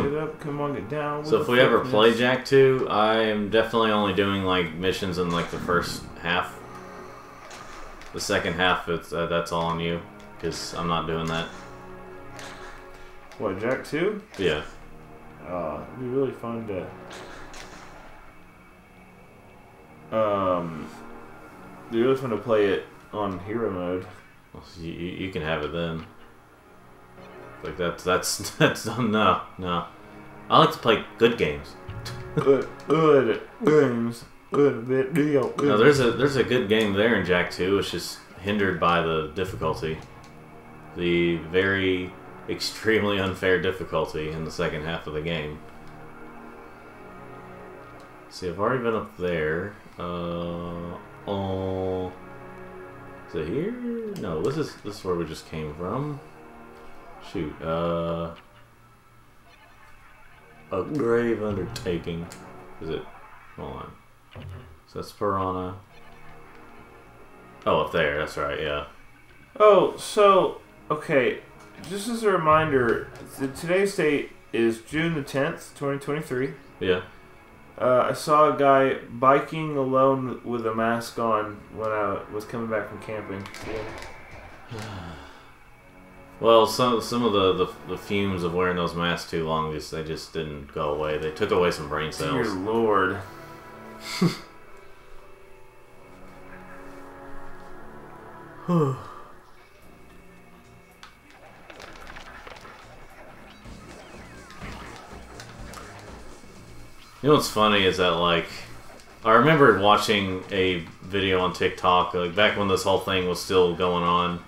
Get up, come on, get down. So if we ever play Jak 2, I am definitely only doing like missions in like the first half. The second half, that's all on you, because I'm not doing that. What, Jak 2? Yeah. It'd be really fun to. It'd be really fun to play it on hero mode. Well, you can have it then. Like that's no. I like to play good games. Good games. Good video. No, there's a good game there in Jak 2. It's just hindered by the difficulty, the very extremely unfair difficulty in the second half of the game. See, I've already been up there. Oh, is it here? No, this is where we just came from. Shoot, a grave undertaking. Is it? Hold on. So that's Piranha. Oh, up there. That's right. Yeah. Oh, so okay. Just as a reminder, today's date is June the 10th, 2023. Yeah. I saw a guy biking alone with a mask on when I was coming back from camping. Yeah. Well, some of the fumes of wearing those masks too long, they just didn't go away. They took away some brain cells. Dear Lord. You know what's funny is that, like, I remember watching a video on TikTok, like, back when this whole thing was still going on.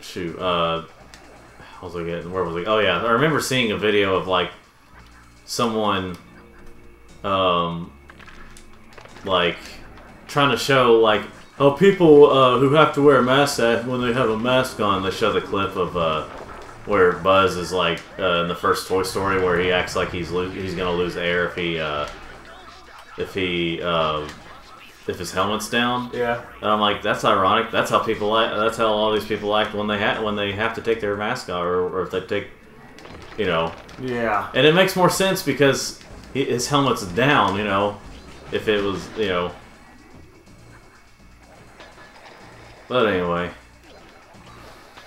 Shoot, what was I getting? Where was I? Oh, yeah, I remember seeing a video of, like, someone, like, trying to show, like, oh, people who have to wear a mask when they have a mask on. They show the clip of where Buzz is like in the first Toy Story, where he acts like he's gonna lose air if his helmet's down. Yeah. And I'm like, that's ironic. That's how people act. That's how all these people act when they have to take their mask off, or if they take, you know. Yeah. And it makes more sense because his helmet's down. You know, if it was, you know. But anyway,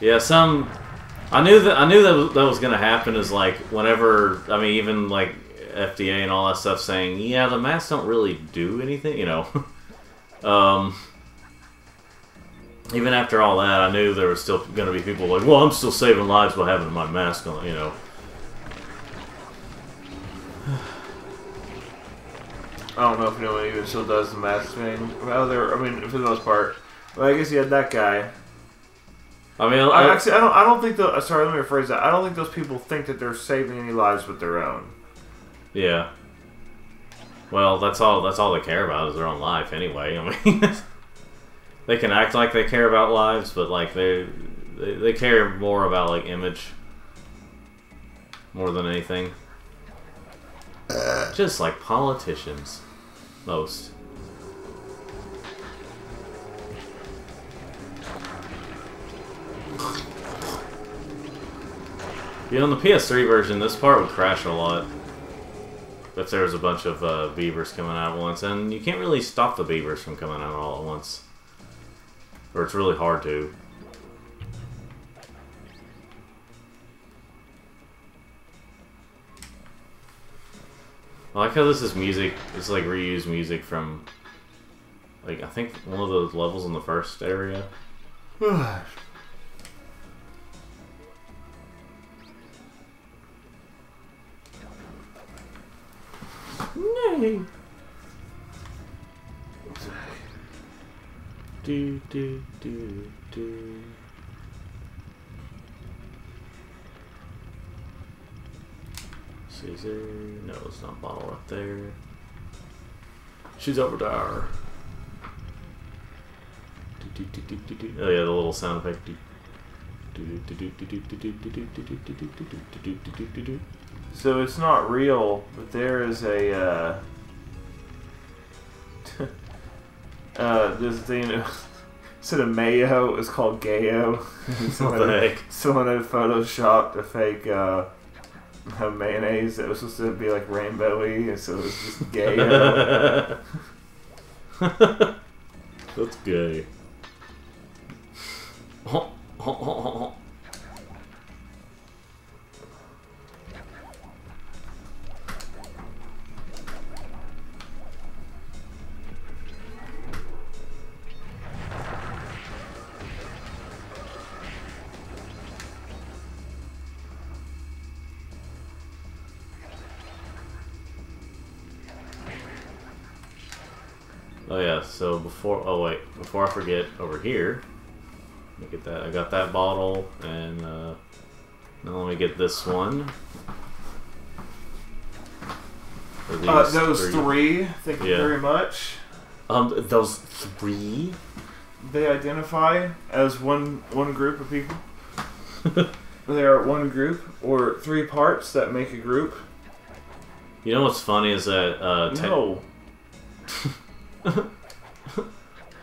yeah. I knew that was gonna happen. Is like whenever, I mean, even like FDA and all that stuff saying, yeah, the masks don't really do anything. You know, even after all that, I knew there was still gonna be people like, well, I'm still saving lives by having my mask on. You know. I don't know if anyone even still does the mask thing. Well, I mean, for the most part. Well, I guess you had that guy. I mean, actually, I don't think sorry, let me rephrase that. I don't think those people think that they're saving any lives with their own. Yeah. Well, that's all they care about is their own life, anyway. I mean, they can act like they care about lives, but like they care more about like image more than anything. Just like politicians, most. You know, in the PS3 version, this part would crash a lot if there was a bunch of beavers coming out at once, and you can't really stop the beavers from coming out all at once, or it's really hard to. I like how this is music. It's like reused music from, like, I think one of those levels in the first area. Nay. Do do do do. Caesar. No, it's not bottle up there. She's over there. Oh yeah, the little sound effect. So it's not real, but there is a this thing instead of mayo, it was called Gayo. What the heck? Someone had photoshopped a fake mayonnaise that was supposed to be like rainbowy, and so it was just Gayo. That's gay. Oh yeah, so before I forget, over here, let me get that. I got that bottle, and now let me get this one. Those three, thank you very much. Those three? They identify as one group of people. They are one group, or three parts that make a group. You know what's funny is that no.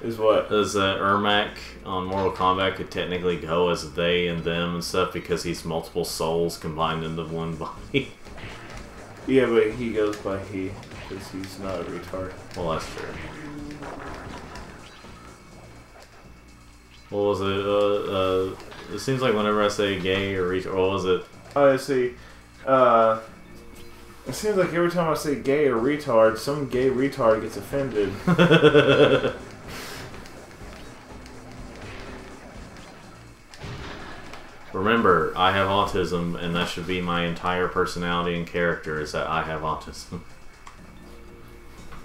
Is what? Is that Ermac on Mortal Kombat could technically go as they and them and stuff because he's multiple souls combined into one body. Yeah, but he goes by he because he's not a retard. Well, that's true. What was it? It seems like whenever I say gay or retard, what was it? I see. It seems like every time I say gay or retard, some gay retard gets offended. Remember, I have autism, and that should be my entire personality and character, is that I have autism.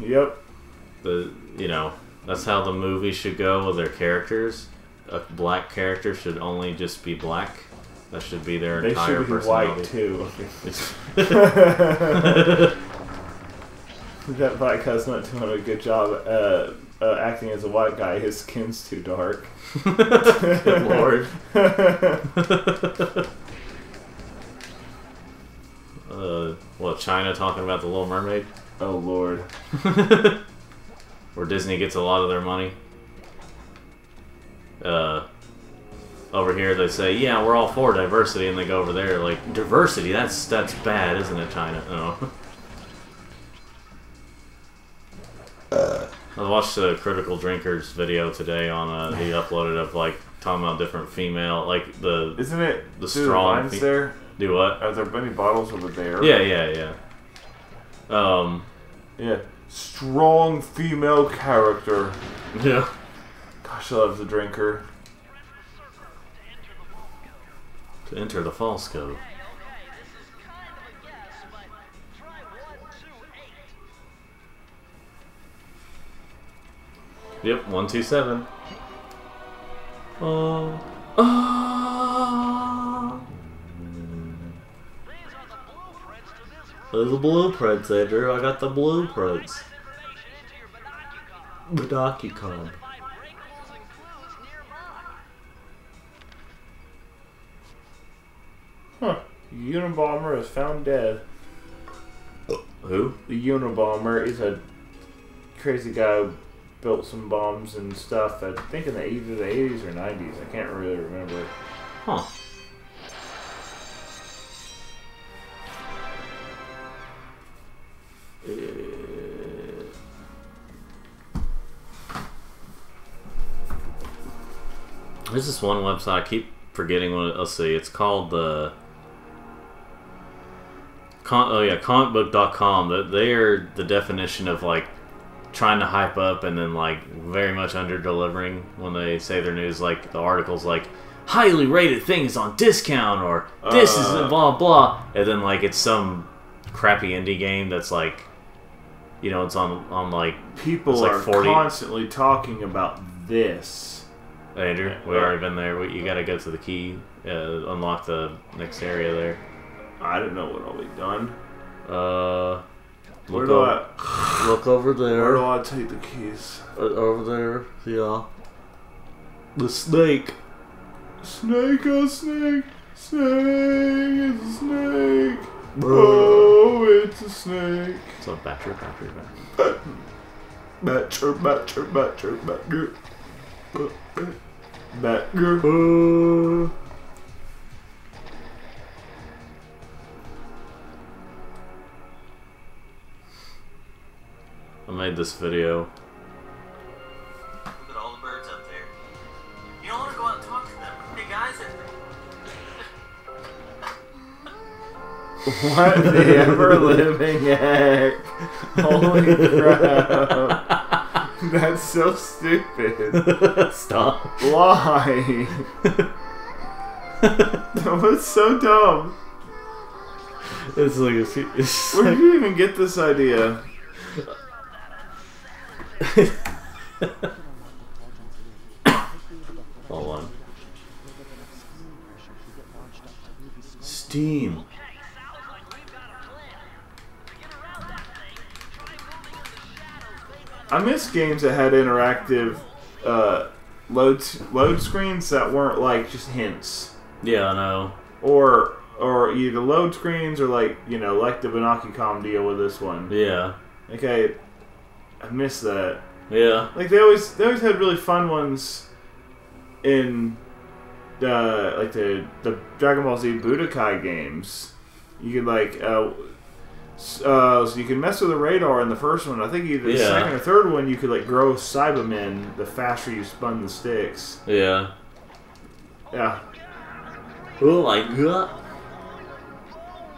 Yep. That's how the movie should go with their characters. A black character should only just be black. That should be their entire personality. They should be white, too. That black guy's not doing a good job acting as a white guy. His skin's too dark. Good lord. What, China talking about the Little Mermaid? Oh lord. Where Disney gets a lot of their money. Over here they say, yeah, we're all for diversity, and they go over there like, diversity? That's bad, isn't it, China? Oh. I watched a Critical Drinkers video today on he uploaded of like talking about different female, like the isn't it the strong there? Do what? Are there many bottles over there? Yeah. Yeah. Strong female character. Yeah. Gosh, I love the drinker. To enter the false code. Yep, 127. Oh. There's the blueprints, Andrew. I got the blueprints. Badaki-con. Huh. Unabomber is found dead. Who? The Unabomber is a crazy guy who built some bombs and stuff, I think in the 80s or 90s. I can't really remember. Huh. There's this one website, I keep forgetting what let's see, it's called the comicbook.com. They are the definition of like trying to hype up and then like very much under delivering when they say their news. Like the articles like highly rated things on discount or this is blah blah, and then like it's some crappy indie game that's like, you know, it's on like people like are 40... constantly talking about this. Andrew, we've already been there. You gotta go to the key, unlock the next area there. I don't know what all we've done. Look over there. Where do I take the keys? Over there, yeah. The snake. Snake, a snake. Snake, it's a snake. Oh, it's a snake. So battery. I made this video. Look at all the birds up there. You don't want to go out and talk to them. Hey guys, what the ever living heck? Holy crap. That's so stupid. Stop. Why? That was so dumb. It's like Where did you even get this idea? Hold on. Steam. I miss games that had interactive load screens that weren't like just hints. Yeah, I know. Or either load screens or like, you know, like the Banaki-Com deal with this one. Yeah. Okay, I miss that. Yeah. Like they always had really fun ones in like the Dragon Ball Z Budokai games. You could like so you can mess with the radar in the first one. I think either the second or third one you could like grow Cybermen the faster you spun the sticks. Yeah. Yeah. Oh my god.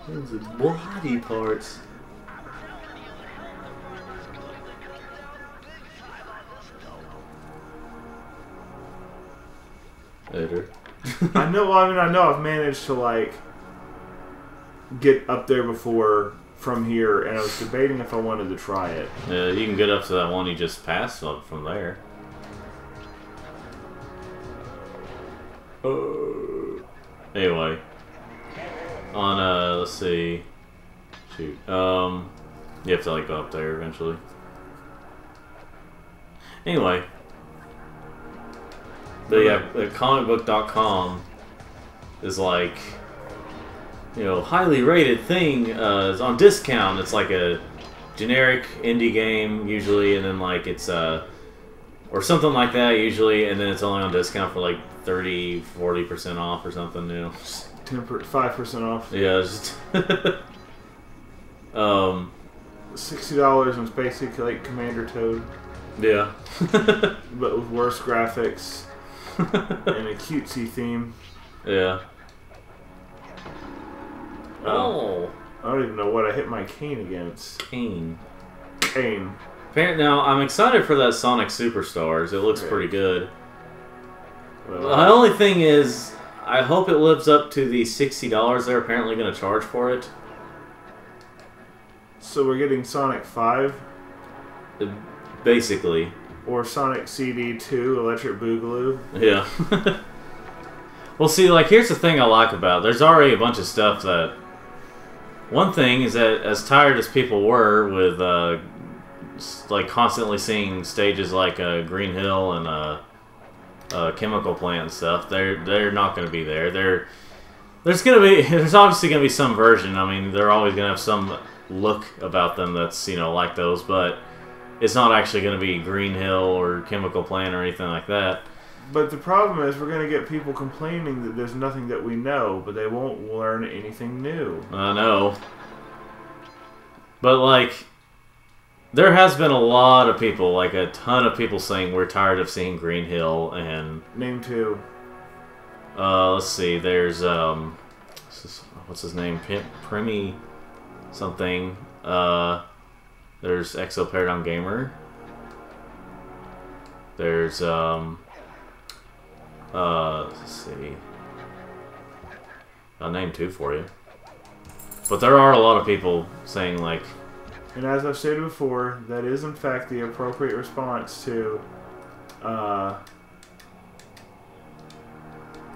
Those are body parts. Later. I know I've managed to like get up there before from here, and I was debating if I wanted to try it. Yeah, you can get up to that one you just passed up from there. Anyway. On let's see. Shoot. You have to like go up there eventually. Anyway. But yeah, comicbook.com is like, you know, highly rated thing is on discount. It's like a generic indie game usually, and then like it's or something like that usually, and then it's only on discount for like 30-40% off or something new. 5% off. Yeah, just $60 and it's basically like Commander Toad. Yeah. But with worse graphics and a cutesy theme. Yeah. Oh. I don't even know what I hit my cane against. Cane. Now, I'm excited for that Sonic Superstars. It looks pretty good. Well, The only thing is, I hope it lives up to the $60 they're apparently going to charge for it. so we're getting Sonic 5? Basically. Or Sonic CD2, Electric Boogaloo? Yeah. Well, see, like, here's the thing I like about it. There's already a bunch of stuff that... One thing is that as tired as people were with, like, constantly seeing stages like Green Hill and Chemical Plant and stuff, they're not going to be there. There's obviously going to be some version. I mean, they're always going to have some look about them that's, you know, like those, but it's not actually going to be Green Hill or Chemical Plant or anything like that. But the problem is we're going to get people complaining that there's nothing that we know, but they won't learn anything new. I know. But, like, there has been a lot of people, like a ton of people saying we're tired of seeing Green Hill and... Name 2. Let's see, there's, what's his name? Premi something. There's Exo Paragon Gamer. There's, let's see. I'll name 2 for you. But there are a lot of people saying, like... And as I've stated before, that is in fact the appropriate response to,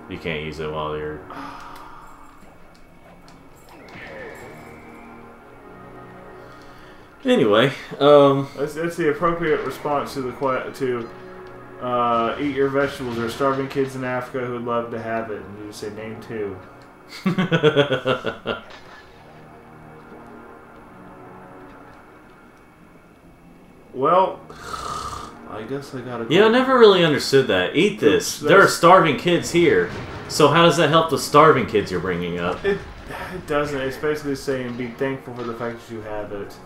You can't use it while you're... Anyway, that's the appropriate response to the eat your vegetables. There are starving kids in Africa who would love to have it, and you just say name 2. Well, I guess I gotta go. Yeah, I never really understood that. Eat this. There are starving kids here. So how does that help the starving kids you're bringing up? It doesn't. It's basically saying be thankful for the fact that you have it.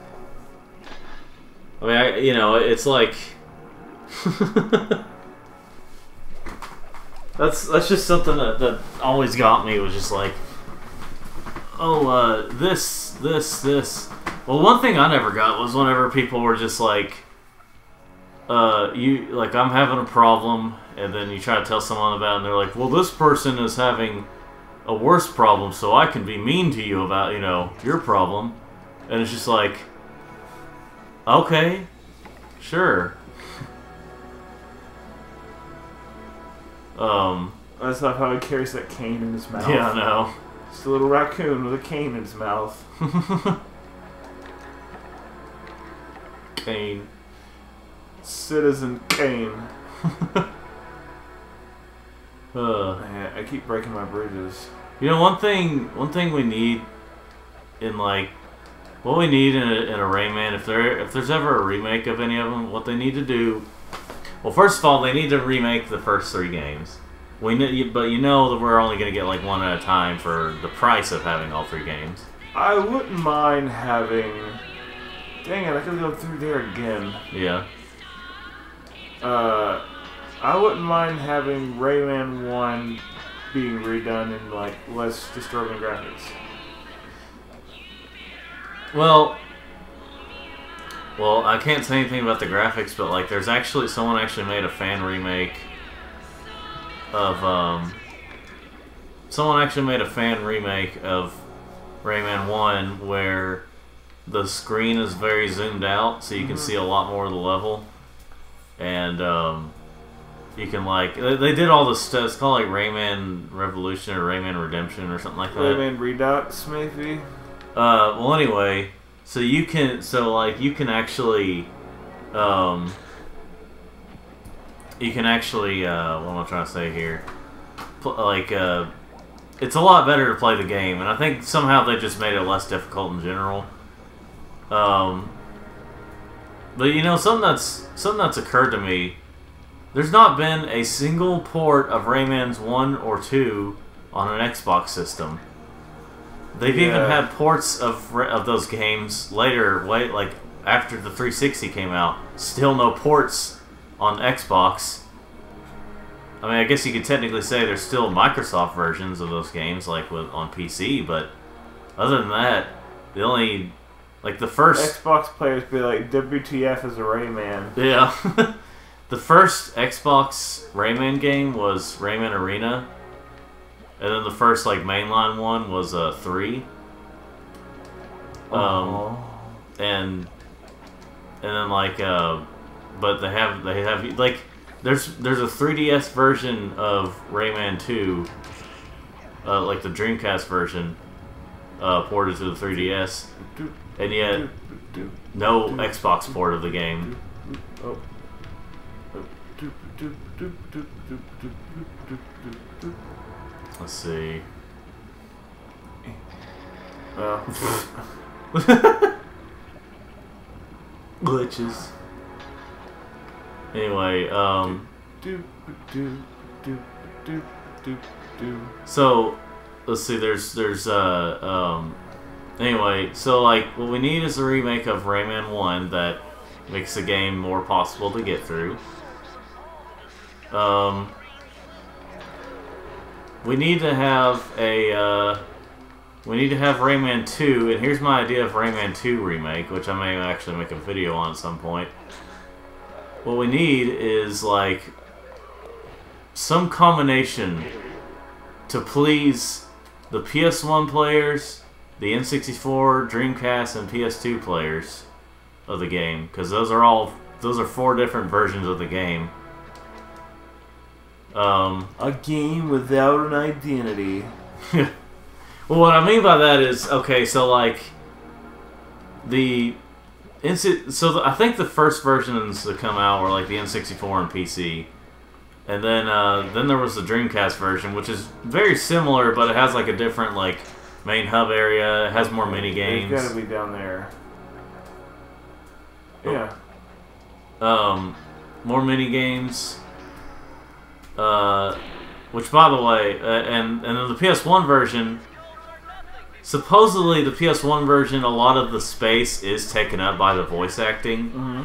I mean, you know, it's like... that's just something that always got me, was just like... Oh, this. Well, one thing I never got was whenever people were just like... I'm having a problem, and then you try to tell someone about it, and they're like, well, this person is having a worse problem, so I can be mean to you about, you know, your problem. And it's just like, okay, sure. That's not how he carries that cane in his mouth. Yeah, I know. Just a little raccoon with a cane in his mouth. Cane. Citizen Kane. Man, I keep breaking my bridges. You know, one thing we need in like, what we need in a Rayman, if there's ever a remake of any of them, what they need to do, well, first of all, they need to remake the first 3 games. But you know that we're only going to get like one at a time for the price of having all 3 games. I wouldn't mind having. Dang it! I could go through there again. Yeah. I wouldn't mind having Rayman 1 being redone in like less disturbing graphics. Well, I can't say anything about the graphics, but like, there's actually someone actually made a fan remake of Rayman 1 where the screen is very zoomed out, so you can see a lot more of the level. And you can like, they did all this stuff. It's called like Rayman Revolution or Rayman Redemption or something like that. Rayman Redux, maybe. Well, anyway, so you can actually, what am I trying to say here? It's a lot better to play the game, and I think somehow they just made it less difficult in general. But you know, something that's occurred to me. There's not been a single port of Rayman's 1 or 2 on an Xbox system. They've even had ports of those games later, like after the 360 came out. Still no ports on Xbox. I mean, I guess you could technically say there's still Microsoft versions of those games, like on PC, but other than that, the only... Like the first Xbox players be like, WTF is a Rayman. Yeah. The first Xbox Rayman game was Rayman Arena. And then the first like mainline one was 3. And then like but they have like there's a 3DS version of Rayman 2, like the Dreamcast version, ported to the 3DS. And yet, no Xbox port of the game. Let's see. Glitches. Anyway, so let's see. Anyway, so like, what we need is a remake of Rayman 1 that makes the game more possible to get through. We need to have Rayman 2, and here's my idea of Rayman 2 remake, which I may actually make a video on at some point. What we need is like some combination to please the PS1 players, the N64, Dreamcast, and PS2 players of the game, because those are 4 different versions of the game. A game without an identity. Well, what I mean by that is, okay, so like I think the first versions that come out were like the N64 and PC, and then there was the Dreamcast version, which is very similar, but it has like a different like main hub area. It has more mini games. It's gotta be down there. Yeah. More mini games. Which, by the way, and then the PS1 version. Supposedly, the PS1 version, a lot of the space is taken up by the voice acting. Mm-hmm.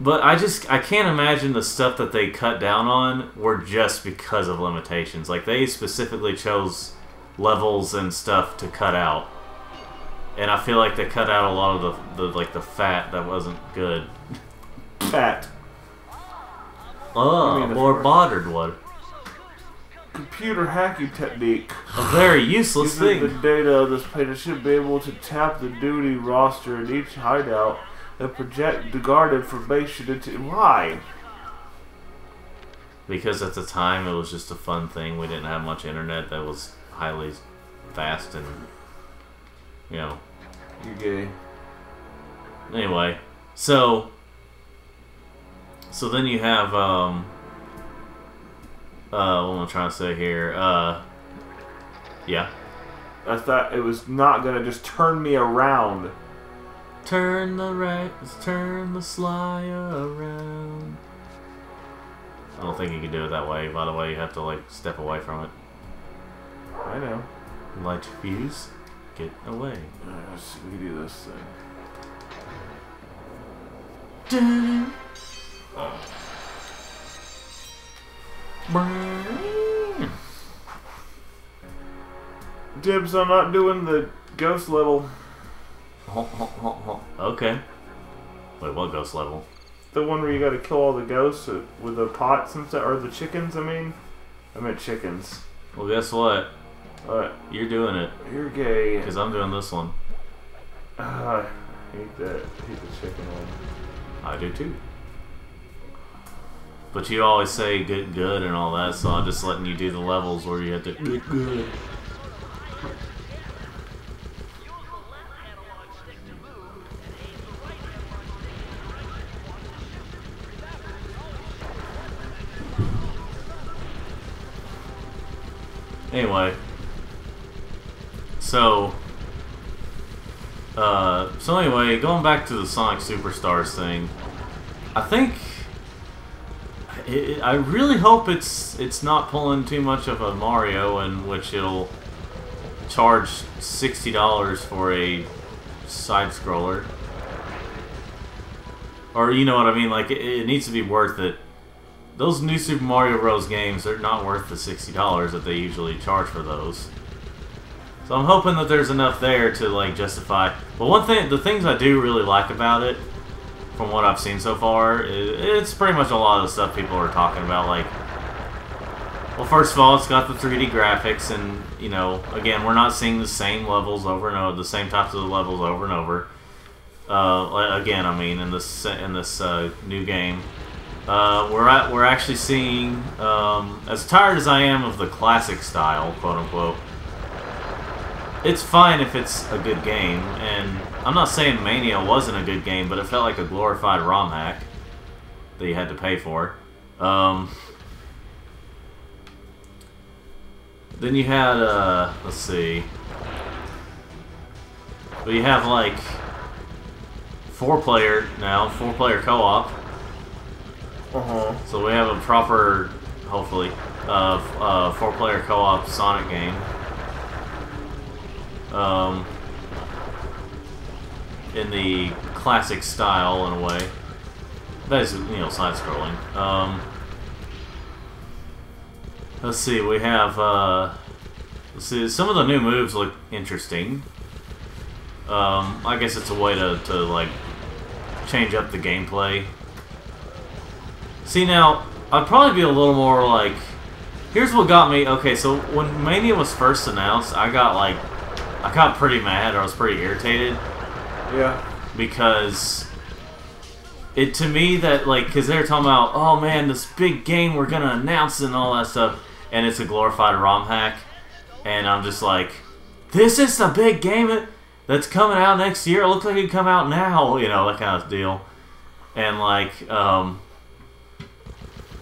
But I can't imagine the stuff that they cut down on were just because of limitations. Like, they specifically chose levels and stuff to cut out. And I feel like they cut out a lot of the fat that wasn't good. Fat. Oh, more bothered one. Computer hacking technique. A very useless Using thing. the data of this player should be able to tap the duty roster in each hideout and project the guard information into... Why? Because at the time it was just a fun thing. We didn't have much internet that was highly fast and, you know. You're gay. Anyway, so then you have, what am I trying to say here? Yeah. I thought it was not gonna just turn me around. Turn the right, turn the sly around. I don't think you can do it that way. By the way, you have to like step away from it. I know. Light your fuse, get away. Let's see, we can do this thing. Dun. Dibs, I'm not doing the ghost level. Okay. Wait, what ghost level? The one where you gotta kill all the ghosts with the pots and stuff, or the chickens, I mean. I meant chickens. Well, guess what? What? You're doing it. You're gay. Because I'm doing this one. I hate that. I hate the chicken one. I do too. But you always say get good and all that, so I'm just letting you do the levels where you have to get good. Anyway, so anyway, going back to the Sonic Superstars thing, I think I really hope it's not pulling too much of a Mario in which it'll charge $60 for a side scroller, or you know what I mean. Like it needs to be worth it. Those new Super Mario Bros. Games are not worth the $60 that they usually charge for those. So I'm hoping that there's enough there to like justify. But the things I do really like about it, from what I've seen so far, it's pretty much a lot of the stuff people are talking about. Like, well, first of all, it's got the 3D graphics, and you know, again, we're not seeing the same levels over and over, the same types of levels over and over. Again, I mean, in this new game. We're actually seeing, as tired as I am of the classic style, quote unquote, it's fine if it's a good game, and I'm not saying Mania wasn't a good game, but it felt like a glorified ROM hack that you had to pay for. Then you had, let's see, but you have like 4-player now, 4-player co-op. So we have a proper, hopefully, 4-player co-op Sonic game. In the classic style, in a way. That is, you know, side-scrolling. Let's see, we have, let's see, some of the new moves look interesting. I guess it's a way to like, change up the gameplay. See, now, I'd probably be a little more like... Here's what got me... Okay, so when Mania was first announced, I got pretty mad, or I was pretty irritated. Yeah. Because... to me, that, like... Because they were talking about, oh man, this big game we're gonna announce and all that stuff. And it's a glorified ROM hack. And I'm just like... This is the big game that's coming out next year. It looks like it could come out now. You know, that kind of deal. And, like,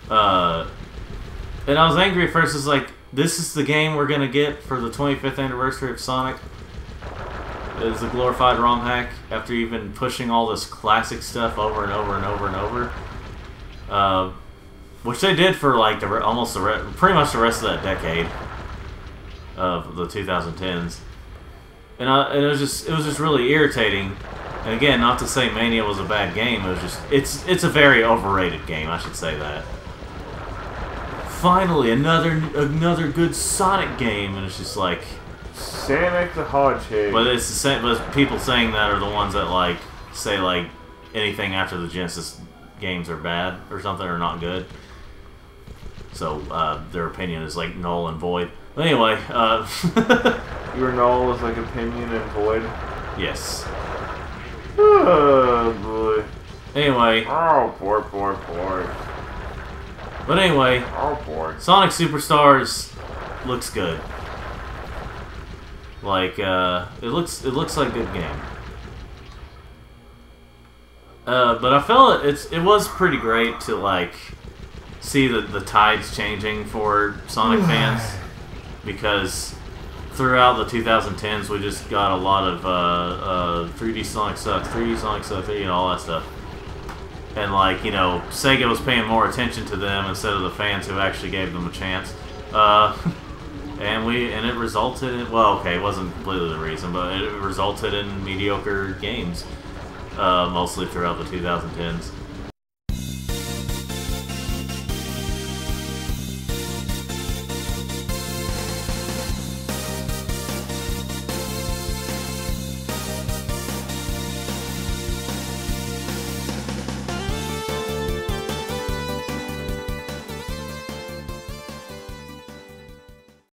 and I was angry at first. It's like, this is the game we're gonna get for the 25th anniversary of Sonic. is a glorified ROM hack after you've been pushing all this classic stuff over and over and over and over. Which they did for like pretty much the rest of that decade of the 2010s, and it was just really irritating. And again, not to say Mania was a bad game, it was just it's a very overrated game, I should say that. Finally, another good Sonic game, and it's just like Sonic the Hedgehog. But it's the same. But people saying that are the ones that like say like anything after the Genesis games are bad or something or not good. So their opinion is like null and void. But anyway, your null is like opinion and void. Yes. Oh boy. Anyway. Oh boy. But anyway. Oh boy. Sonic Superstars looks good. Like it looks like a good game. But I felt it was pretty great to like see the tides changing for Sonic fans, because throughout the 2010s we just got a lot of 3D Sonic sucks, 3D Sonic sucks, you know, all that stuff. And like, you know, Sega was paying more attention to them instead of the fans who actually gave them a chance. And it resulted in, well, okay, it wasn't completely the reason, but it resulted in mediocre games, mostly throughout the 2010s.